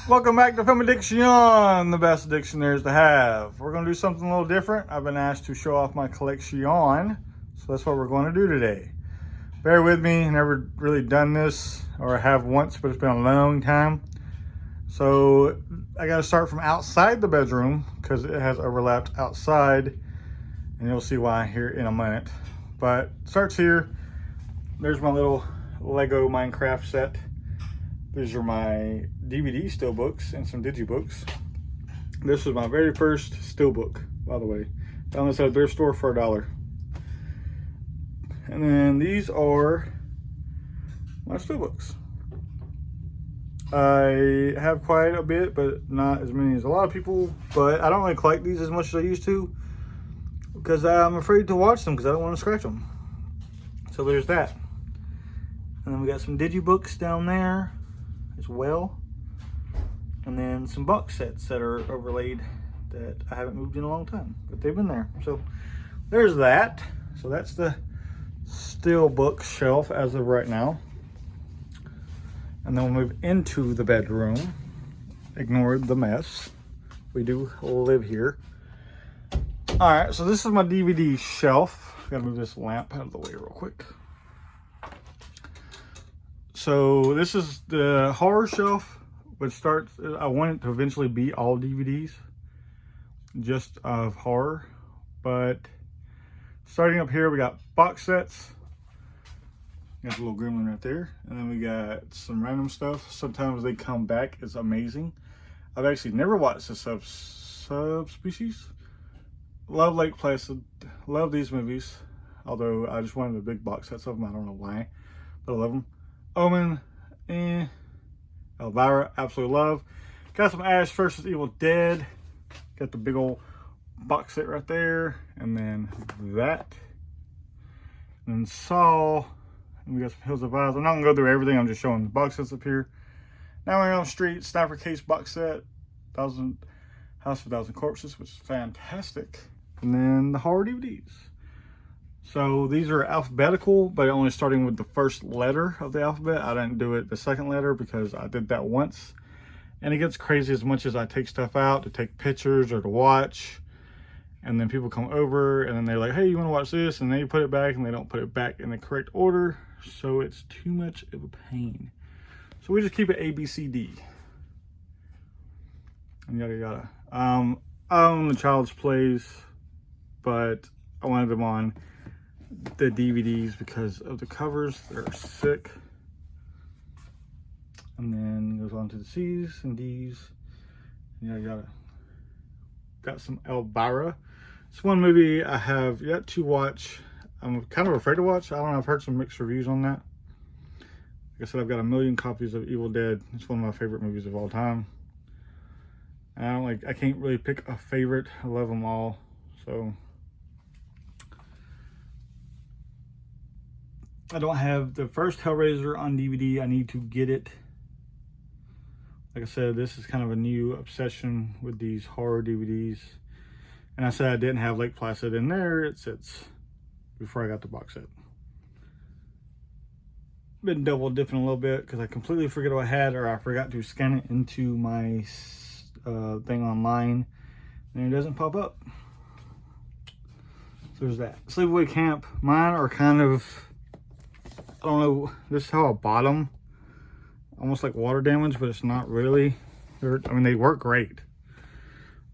Welcome back to Film Addiction, the best addiction there is to have. We're going to do something a little different. I've been asked to show off my collection, so that's what we're going to do today. Bear with me, never really done this, or I have once, but it's been a long time. So I got to start from outside the bedroom because it has overlapped outside, and you'll see why here in a minute. But it starts here. There's my little Lego Minecraft set. These are my DVD steelbooks and some digibooks. This was my very first steelbook, by the way. Found this at a thrift store for $1. And then these are my steelbooks. I have quite a bit, but not as many as a lot of people. But I don't really collect these as much as I used to because I'm afraid to watch them because I don't want to scratch them. So there's that. And then we got some digibooks down there as well, and then some box sets that are overlaid that I haven't moved in a long time, but they've been there. So there's that. So that's the steelbook shelf as of right now, and then we'll move into the bedroom. Ignore the mess, we do live here. All right, so this is my DVD shelf. Gotta move this lamp out of the way real quick. So this is the horror shelf, which starts, I want it to eventually be all DVDs, just of horror. But starting up here, we got box sets. Got the little gremlin right there. And then we got some random stuff. Sometimes they come back, it's amazing. I've actually never watched the subspecies. Love Lake Placid, love these movies. Although I just wanted the big box sets of them, I don't know why, but I love them. Omen, Elvira, absolutely love. Got some Ash vs. Evil Dead. Got the big old box set right there. And then that. And then Saw. And we got some Hills of Eyes. I'm not going to go through everything. I'm just showing the box sets up here. Now we're on the street. Sniper Case box set. House of 1,000 Corpses, which is fantastic. And then the horror DVDs. So these are alphabetical, but only starting with the first letter of the alphabet. I didn't do it the second letter because I did that once. And it gets crazy as much as I take stuff out to take pictures or to watch. And then people come over and then they're like, hey, you want to watch this? And then you put it back and they don't put it back in the correct order. So it's too much of a pain. So we just keep it A, B, C, D. And yada, yada. I own the Child's Plays, but I wanted them on the DVDs because of the covers. They're sick. And then it goes on to the C's and D's. Yeah, got some Elvira. It's one movie I have yet to watch. I'm kind of afraid to watch. I don't know, I've heard some mixed reviews on that. Like I said, I've got 1 million copies of Evil Dead. It's one of my favorite movies of all time. And I can't really pick a favorite. I love them all. So I don't have the first Hellraiser on DVD. I need to get it. Like I said, this is kind of a new obsession with these horror DVDs. And I said I didn't have Lake Placid in there. It sits before I got the box set. Been double dipping a little bit because I completely forget what I had, or I forgot to scan it into my thing online. And it doesn't pop up. So there's that. Sleepaway Camp. Mine are kind of, I don't know, this is how I bought them. Almost like water damage, but it's not really. I mean, they work great.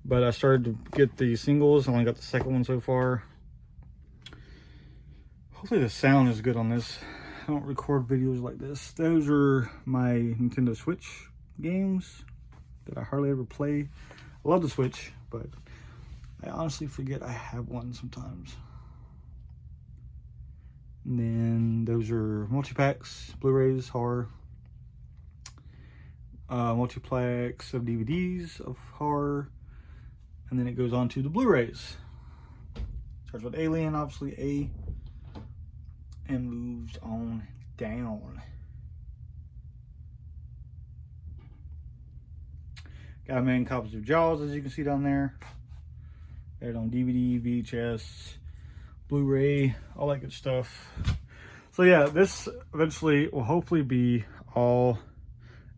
But I started to get the singles. I only got the second one so far. Hopefully the sound is good on this. I don't record videos like this. Those are my Nintendo Switch games that I hardly ever play. I love the Switch, but I honestly forget I have one sometimes. And then those are multi-packs, Blu-rays, horror. Multiplex of DVDs of horror. And then it goes on to the Blu-rays. Starts with Alien, obviously A. And moves on down. Got 1 million copies of Jaws, as you can see down there. Got it on DVD, VHS, Blu-ray, all that good stuff. So yeah, this eventually will hopefully be all.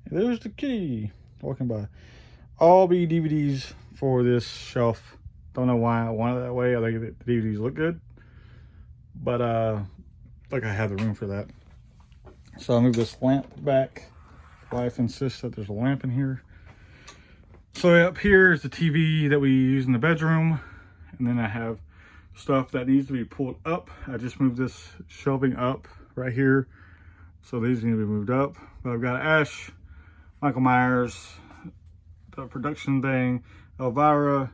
There's the key. What can I buy? All B DVDs for this shelf. Don't know why I want it that way. I think the DVDs look good, but like I have the room for that. So I'll move this lamp back. Wife insists that there's a lamp in here. So up here is the TV that we use in the bedroom, and then I have stuff that needs to be pulled up. I just moved this shelving up right here, so these need to be moved up. But I've got Ash, Michael Myers, the production thing, Elvira,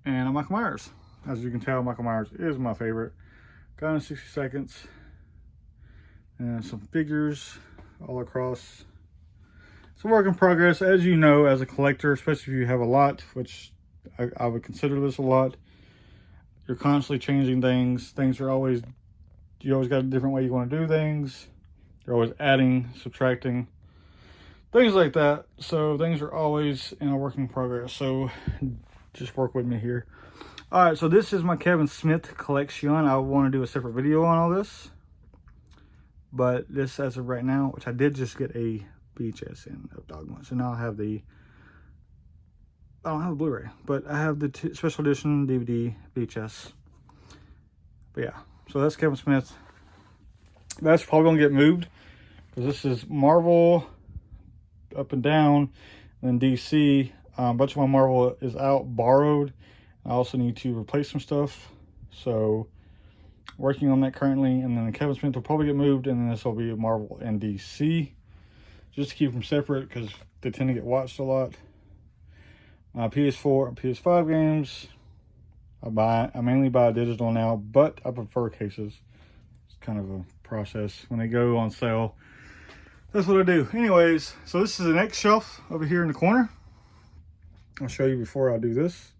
and Michael Myers. As you can tell, Michael Myers is my favorite. Gone in 60 Seconds. And some figures all across. It's a work in progress. As you know, as a collector, especially if you have a lot, which I would consider this a lot, you're constantly changing things. You always got a different way you want to do things. You're always adding, subtracting, things like that. So things are always in a work in progress. So just work with me here. All right, so this is my Kevin Smith collection. I want to do a separate video on all this. But this, as of right now, which I did just get a VHS in of Dogma. So now I have I don't have a Blu-ray, but I have the special edition DVD VHS. But yeah, so that's Kevin Smith. That's probably gonna get moved because this is Marvel up and down, and then DC. A bunch of my Marvel is out, borrowed. I also need to replace some stuff, so working on that currently. And then the Kevin Smith will probably get moved, and then this will be Marvel and DC, just to keep them separate because they tend to get watched a lot. PS4 and PS5 games, I mainly buy digital now, but I prefer cases. It's kind of a process when they go on sale. That's what I do. Anyways, so this is the next shelf over here in the corner. I'll show you before I do this.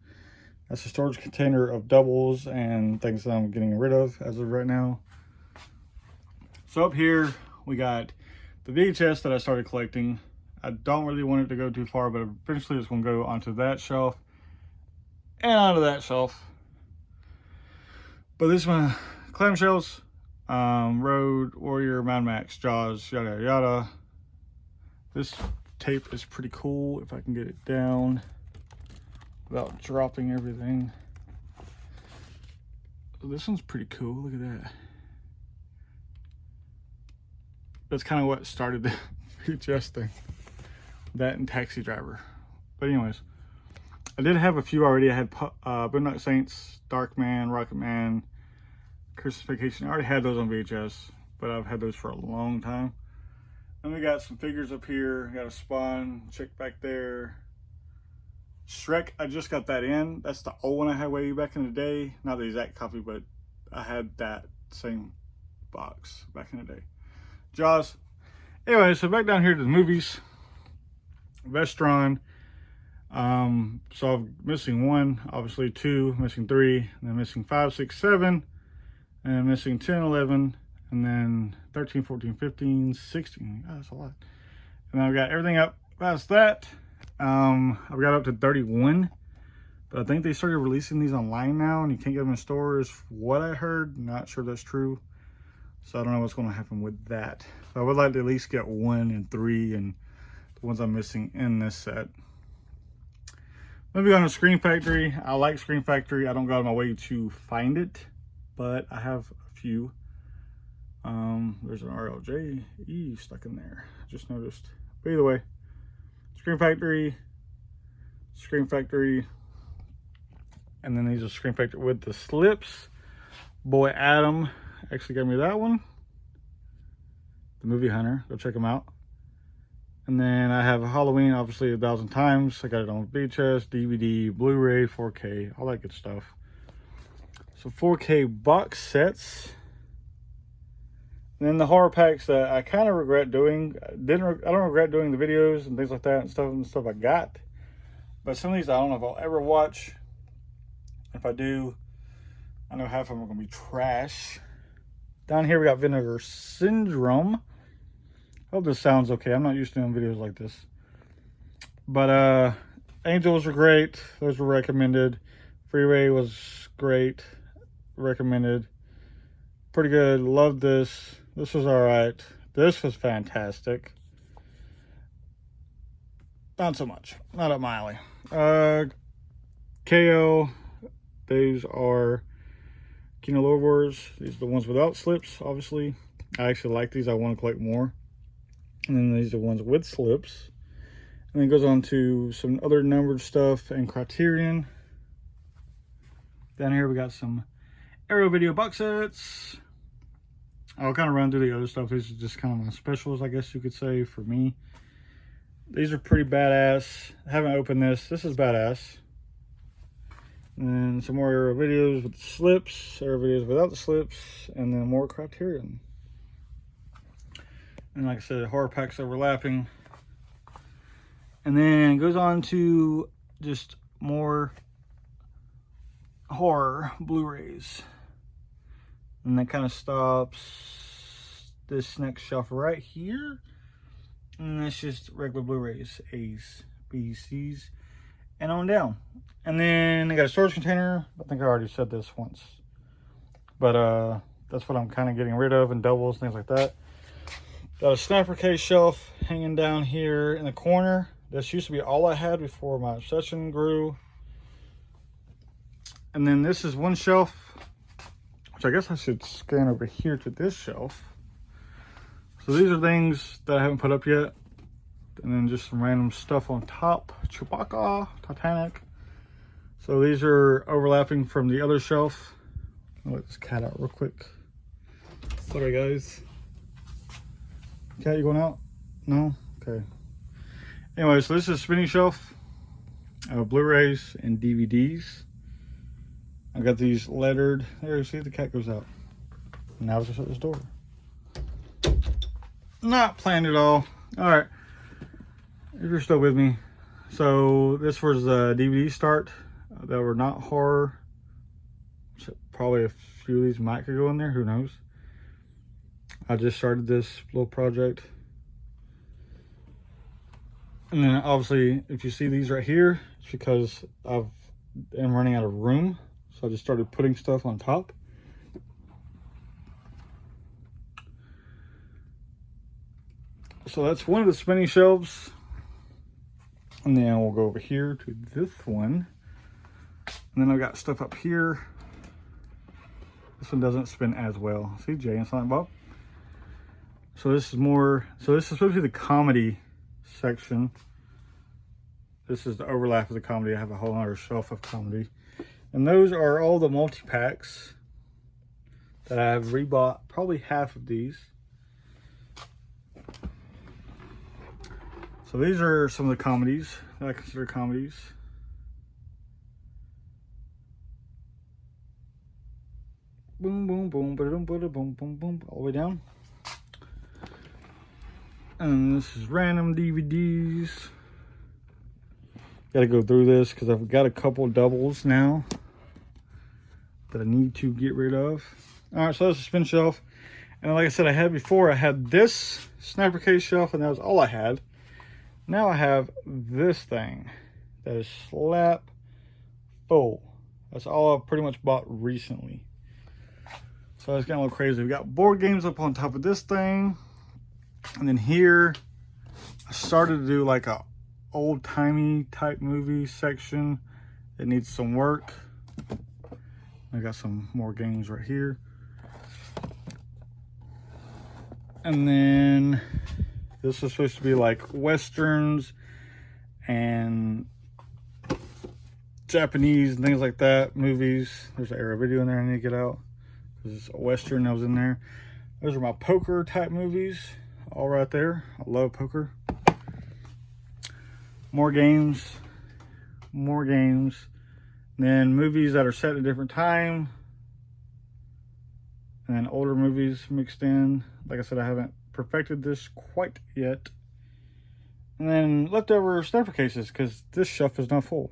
That's a storage container of doubles and things that I'm getting rid of as of right now. So up here, we got the VHS that I started collecting. I don't really want it to go too far, but eventually it's going to go onto that shelf and onto that shelf. But this is my clamshells, Road Warrior, Mad Max, Jaws, yada yada. This tape is pretty cool if I can get it down without dropping everything. This one's pretty cool. Look at that. That's kind of what started the VHS thing. That and Taxi Driver. But anyways, I did have a few already. I had Boondock Saints, Darkman, Rocket Man, Christmas Vacation. I already had those on VHS, but I've had those for a long time. Then we got some figures up here. Got a Spawn chick back there. Shrek, I just got that in. That's the old one I had way back in the day. Not the exact copy, but I had that same box back in the day. Jaws. Anyway, so back down here to the movies. Vestron. So I'm missing 1, obviously 2, missing 3, and then missing 5, 6, 7, and missing 10, 11, and then 13, 14, 15, 16. Oh, that's a lot. And then I've got everything up past that. I've got up to 31, but I think they started releasing these online now, and you can't get them in stores. What I heard, not sure that's true. So I don't know what's going to happen with that. So I would like to at least get 1 and 3 and the ones I'm missing in this set. Moving on to Scream Factory. I like Scream Factory. I don't go out of my way to find it, but I have a few. There's an RLJ stuck in there. Just noticed. But either way, Scream Factory, and then these are Scream Factory with the slips. Boy Adam actually gave me that one. The Movie Hunter. Go check them out. And then I have Halloween, obviously 1,000 times. I got it on VHS, DVD, Blu-ray, 4K, all that good stuff. So 4K box sets. And then the horror packs that I kind of regret doing. I don't regret doing the videos and things like that and stuff I got. But some of these I don't know if I'll ever watch. If I do, I know half of them are going to be trash. Down here we got Vinegar Syndrome. Hope this sounds okay. I'm not used to doing videos like this. But Angels were great. Those were recommended. Freeway was great. Recommended. Pretty good. Loved this. This was alright. This was fantastic. not so much. Not up my alley. KO, these are Kino Lowers. These are the ones without slips, obviously. I actually like these. I want to collect more. And then these are the ones with slips. And then it goes on to some other numbered stuff and Criterion. Down here we got some Arrow video box sets. I'll kind of run through the other stuff. These are just kind of my specials, I guess you could say, for me. These are pretty badass. I haven't opened this. This is badass. And then some more Arrow videos with the slips, Arrow videos without the slips, and then more Criterion. And like I said, horror packs overlapping. And then it goes on to just more horror Blu-rays. And that kind of stops this next shelf right here. And that's just regular Blu-rays, A's, B's, C's, and on down. And then I got a storage container. I think I already said this once. But that's what I'm kind of getting rid of, and doubles, things like that. Got a snapper case shelf hanging down here in the corner. This used to be all I had before my obsession grew. And then this is one shelf, which I guess I should scan over here to this shelf. So these are things that I haven't put up yet. And then just some random stuff on top. Chewbacca, Titanic. So these are overlapping from the other shelf. I'll let this cat out real quick. Sorry guys. Cat, you going out? No? Okay. Anyway, so this is a spinning shelf of Blu-rays and DVDs. I got these lettered. There, you see the cat goes out. Now let's shut this door. Not planned at all. Alright. If you're still with me. So this was the DVD start that were not horror. So probably a few of these might could go in there, who knows. I just started this little project. And then obviously if you see these right here, it's because I'm running out of room. So I just started putting stuff on top. So that's one of the spinning shelves. And then we'll go over here to this one. And then I've got stuff up here. This one doesn't spin as well. See, Jay and Silent Bob. So this is more, so this is supposed to be the comedy section. This is the overlap of the comedy. I have a whole other shelf of comedy. And those are all the multi-packs that I have rebought, probably half of these. So these are some of the comedies that I consider comedies. Boom, boom, boom, boom, boom, boom, boom, boom, all the way down. And this is random DVDs. Gotta go through this because I've got a couple doubles now that I need to get rid of. All right, so that's a spin shelf. And like I said, I had before, I had this snapper case shelf, and that was all I had. Now I have this thing that is slap full. That's all I've pretty much bought recently. So it's getting a little crazy. We got board games up on top of this thing. And then here, I started to do like a old-timey type movie section. It needs some work. I got some more games right here. And then this is supposed to be like westerns and Japanese and things like that, movies. There's an Arrow video in there I need to get out. There's a western that was in there. Those are my poker type movies, all right there. I love poker. More games, more games. And then movies that are set at a different time. And then older movies mixed in. Like I said, I haven't perfected this quite yet. And then leftover snapper cases, because this shelf is not full.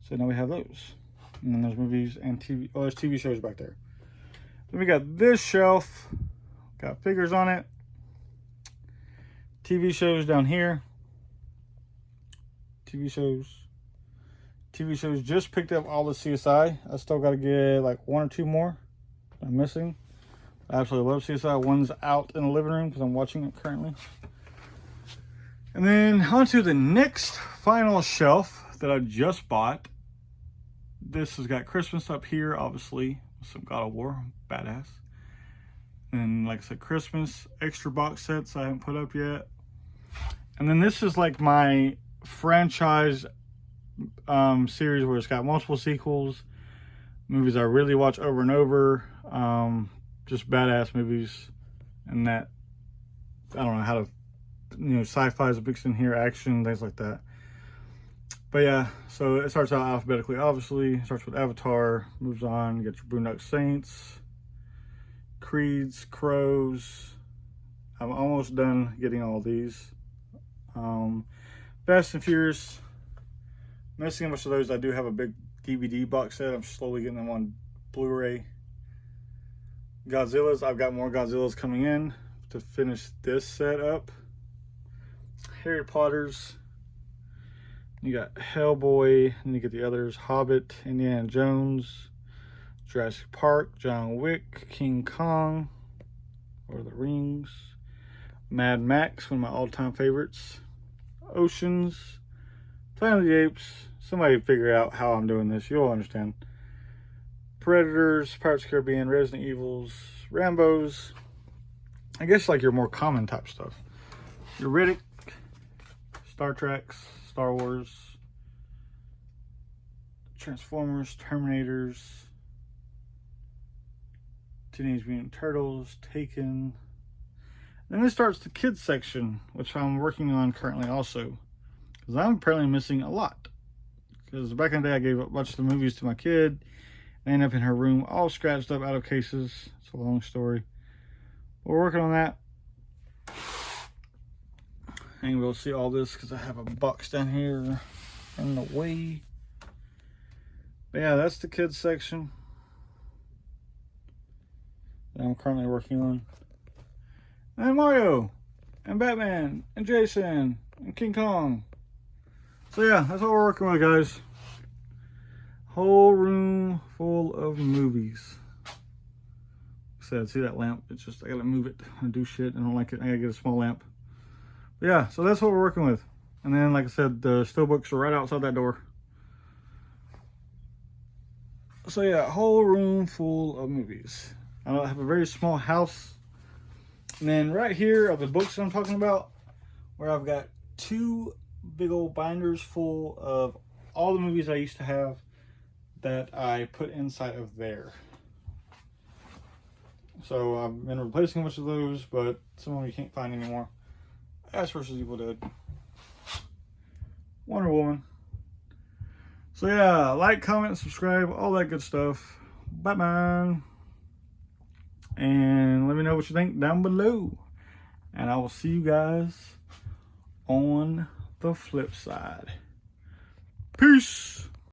So now we have those. And then there's movies and TV. Oh, there's TV shows back there. Then we got this shelf. Got figures on it. TV shows down here. TV shows. TV shows, just picked up all the CSI. I still got to get like one or two more I'm missing. I absolutely love CSI. One's out in the living room because I'm watching it currently. And then onto the next final shelf that I just bought. This has got Christmas up here, obviously. Some God of War, badass. And like I said, Christmas extra box sets I haven't put up yet. And then this is like my franchise series where it's got multiple sequels, movies I really watch over and over, just badass movies, and that I don't know how to, sci-fi is mixed in here, action, things like that. But yeah, so it starts out alphabetically, obviously. It starts with Avatar, moves on, you get your Boondock Saints, Creeds, Crows. I'm almost done getting all these. Fast and Furious, missing a bunch of those. I do have a big DVD box set. I'm slowly getting them on Blu-ray. Godzillas, I've got more Godzillas coming in to finish this set up. Harry Potter's. You got Hellboy, and you get the others, Hobbit, Indiana Jones, Jurassic Park, John Wick, King Kong, Lord of the Rings, Mad Max, one of my all-time favorites, Oceans, Planet of the Apes. Somebody figure out how I'm doing this, you'll understand. Predators, Pirates of the Caribbean, Resident Evils, Rambos. I guess like your more common type stuff. Your Riddick, Star Treks, Star Wars, Transformers, Terminators, Teenage Mutant Turtles, Taken. Then this starts the kids section, which I'm working on currently also, because I'm apparently missing a lot. Because back in the day I gave a bunch of the movies to my kid. They end up in her room all scratched up out of cases. It's a long story. But we're working on that. And we'll see all this because I have a box down here in the way. But yeah, that's the kids section that I'm currently working on. And Mario, and Batman, and Jason, and King Kong. So yeah, that's what we're working with, guys. Whole room full of movies. Like I said, see that lamp? It's just, I gotta move it and do shit. I don't like it. I gotta get a small lamp. But yeah, so that's what we're working with. And then, like I said, the steelbooks are right outside that door. So yeah, whole room full of movies. I have a very small house. And then right here are the books I'm talking about, where I've got 2 big old binders full of all the movies I used to have that I put inside of there. So I've been replacing a bunch of those, but some of them you can't find anymore. Ash vs. Evil Dead, Wonder Woman. So yeah, like, comment, subscribe, all that good stuff. Bye-bye. And let me know what you think down below. And I will see you guys on the flip side. Peace.